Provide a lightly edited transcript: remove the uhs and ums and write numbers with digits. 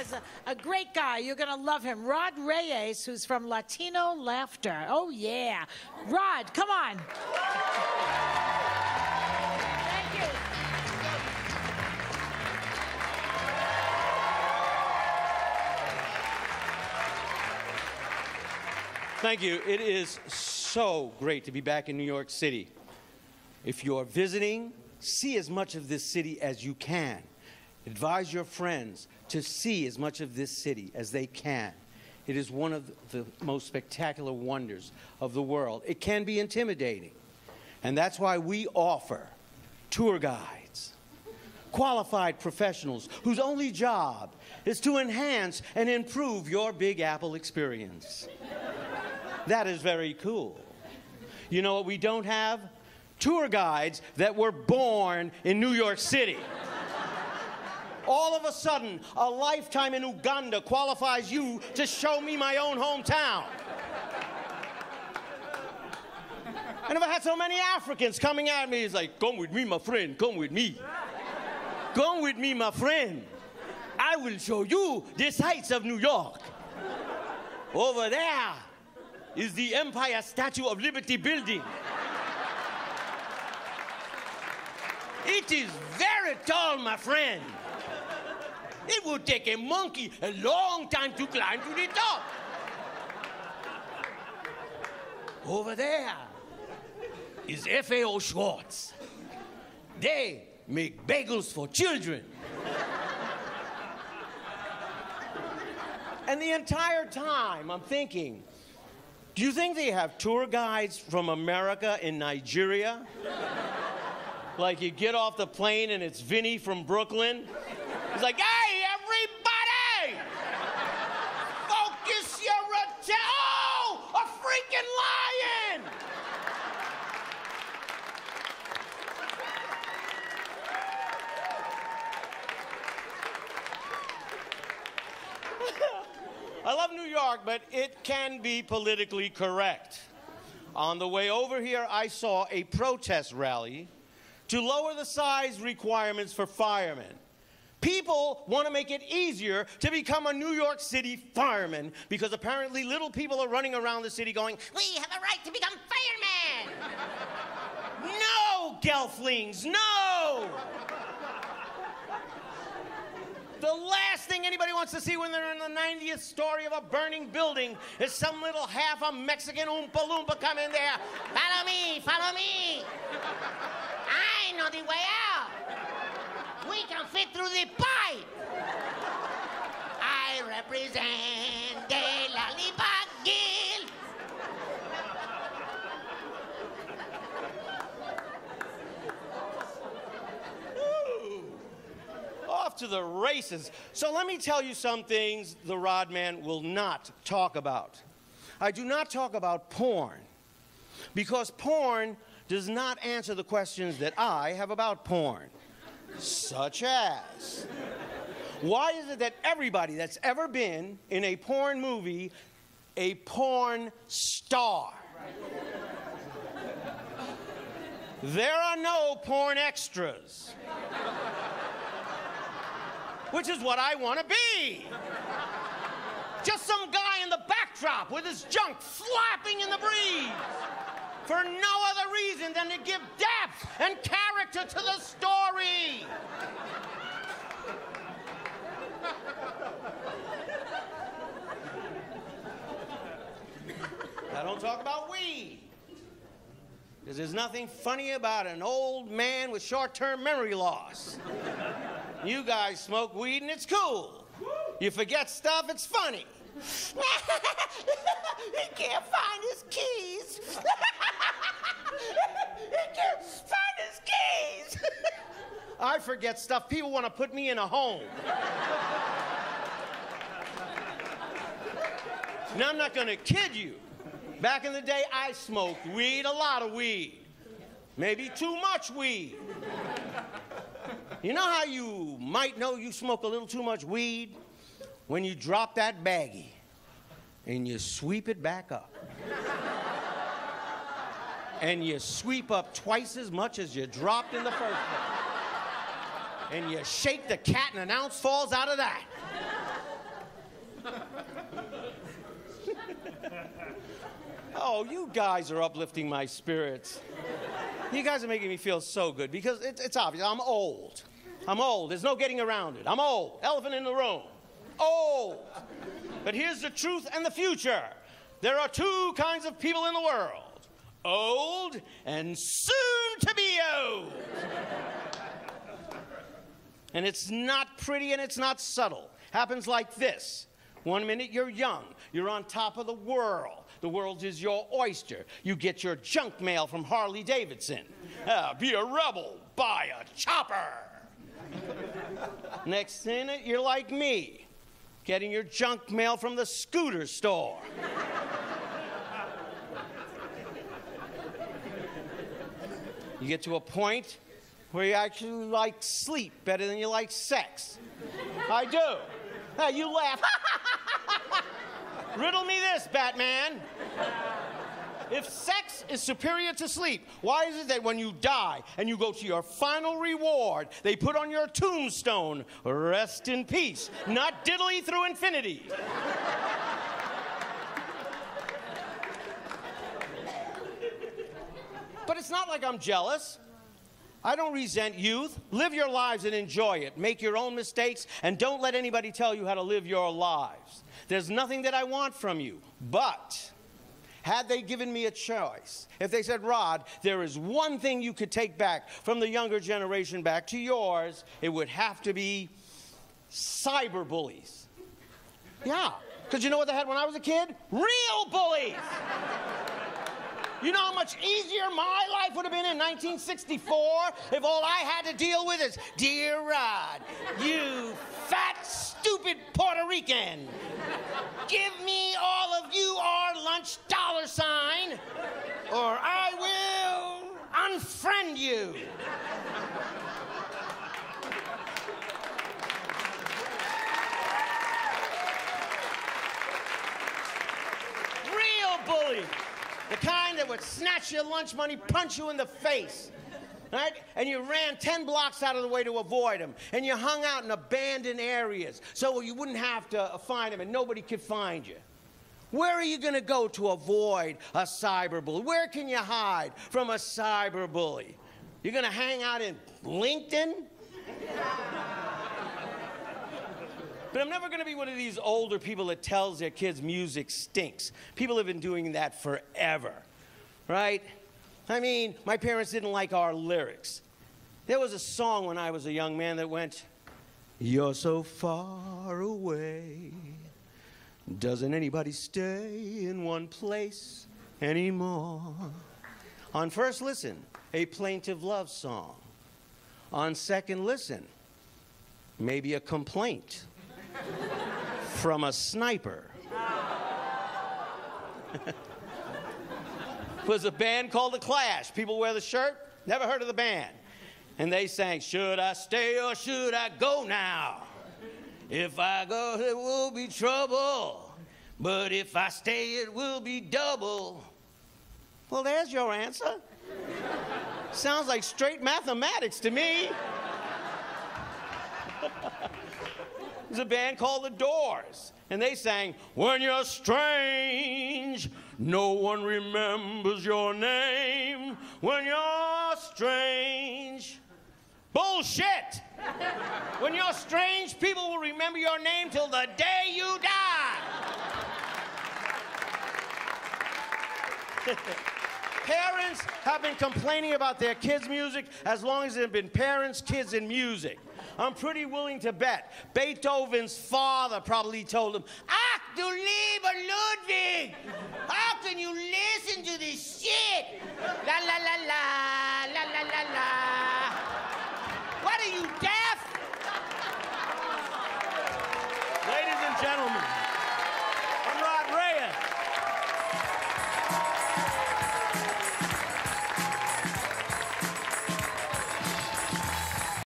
has a great guy. You're going to love him. Rod Reyes, who's from Latino Laughter. Oh, yeah. Rod, come on. Thank you. Thank you. It is so great to be back in New York City. If you're visiting, see as much of this city as you can. Advise your friends to see as much of this city as they can. It is one of the most spectacular wonders of the world. It can be intimidating, and that's why we offer tour guides, qualified professionals whose only job is to enhance and improve your Big Apple experience. That is very cool. You know what we don't have? Tour guides that were born in New York City. All of a sudden, a lifetime in Uganda qualifies you to show me my own hometown. I never had so many Africans coming at me. It's like, come with me, my friend, come with me. Come with me, my friend. I will show you the sights of New York. Over there is the Empire Statue of Liberty building. It is very tall, my friend. It would take a monkey a long time to climb to the top. Over there is F.A.O. Schwartz. They make bagels for children. And the entire time I'm thinking, do you think they have tour guides from America in Nigeria? Like you get off the plane and it's Vinny from Brooklyn. He's like, hey, everybody! Focus your attention. Oh, a freaking lion! I love New York, but it can be politically correct. On the way over here, I saw a protest rally to lower the size requirements for firemen. People want to make it easier to become a New York City fireman because apparently little people are running around the city going, we have a right to become firemen! No, Gelflings, no! The last thing anybody wants to see when they're in the 90th story of a burning building is some little half a Mexican Oompa Loompa come in there. Follow me, follow me. I know the way out. We can fit through the pipe. I represent the Lollipop Guild. Off to the races. So let me tell you some things the Rod Man will not talk about. I do not talk about porn because porn does not answer the questions that I have about porn, such as, why is it that everybody that's ever been in a porn movie, a porn star? There are no porn extras. Which is what I want to be. Just some guy in the backdrop with his junk flapping in the breeze for no other reason than to give depth and character to the story. I don't talk about weed, because there's nothing funny about an old man with short-term memory loss. You guys smoke weed and it's cool. You forget stuff, it's funny. He can't find his keys. He can't find his keys. I forget stuff. People want to put me in a home. Now, I'm not going to kid you. Back in the day, I smoked weed, a lot of weed. Maybe too much weed. You know how you might know you smoke a little too much weed? When you drop that baggie and you sweep it back up. And you sweep up twice as much as you dropped in the first place. And you shake the cat and an ounce falls out of that. Oh, you guys are uplifting my spirits. You guys are making me feel so good because it's obvious. I'm old. I'm old. There's no getting around it. I'm old. Elephant in the room. Old. But here's the truth and the future. There are two kinds of people in the world. Old and soon to be old. And it's not pretty and it's not subtle. Happens like this. 1 minute you're young. You're on top of the world. The world is your oyster. You get your junk mail from Harley Davidson. Be a rebel. Buy a chopper. Next minute you're like me. Getting your junk mail from the scooter store. You get to a point where you actually like sleep better than you like sex. I do. Now you laugh. Riddle me this, Batman. If sex is superior to sleep, why is it that when you die and you go to your final reward, they put on your tombstone, rest in peace, not diddly through infinity? But it's not like I'm jealous. I don't resent youth. Live your lives and enjoy it. Make your own mistakes, and don't let anybody tell you how to live your lives. There's nothing that I want from you, but had they given me a choice, if they said, Rod, there is one thing you could take back from the younger generation back to yours, it would have to be cyberbullies. Yeah, because you know what they had when I was a kid? Real bullies! You know how much easier my life would have been in 1964 if all I had to deal with is, Dear Rod, you fat, stupid Puerto Rican, give me all of your lunch $, or I will unfriend you. Real bully. The kind that would snatch your lunch money, punch you in the face, right? And you ran 10 blocks out of the way to avoid them. And you hung out in abandoned areas so you wouldn't have to find them and nobody could find you. Where are you going to go to avoid a cyberbully? Where can you hide from a cyberbully? You're going to hang out in LinkedIn? But I'm never going to be one of these older people that tells their kids music stinks. People have been doing that forever, right? I mean, my parents didn't like our lyrics. There was a song when I was a young man that went, You're so far away, doesn't anybody stay in one place anymore? On first listen, a plaintive love song. On second listen, maybe a complaint from a sniper. Was a band called The Clash. People wear the shirt. Never heard of the band. And they sang, Should I stay or should I go now? If I go, there will be trouble. But if I stay, it will be double. Well, there's your answer. Sounds like straight mathematics to me. There's a band called The Doors, and they sang, When you're strange, no one remembers your name. When you're strange. Bullshit! When you're strange, people will remember your name till the day you die. Parents have been complaining about their kids' music as long as there have been parents, kids, and music. I'm pretty willing to bet Beethoven's father probably told him, Ach du lieber Ludwig, how can you listen to this shit? La la la la, la la la la. What are you, deaf? Ladies and gentlemen.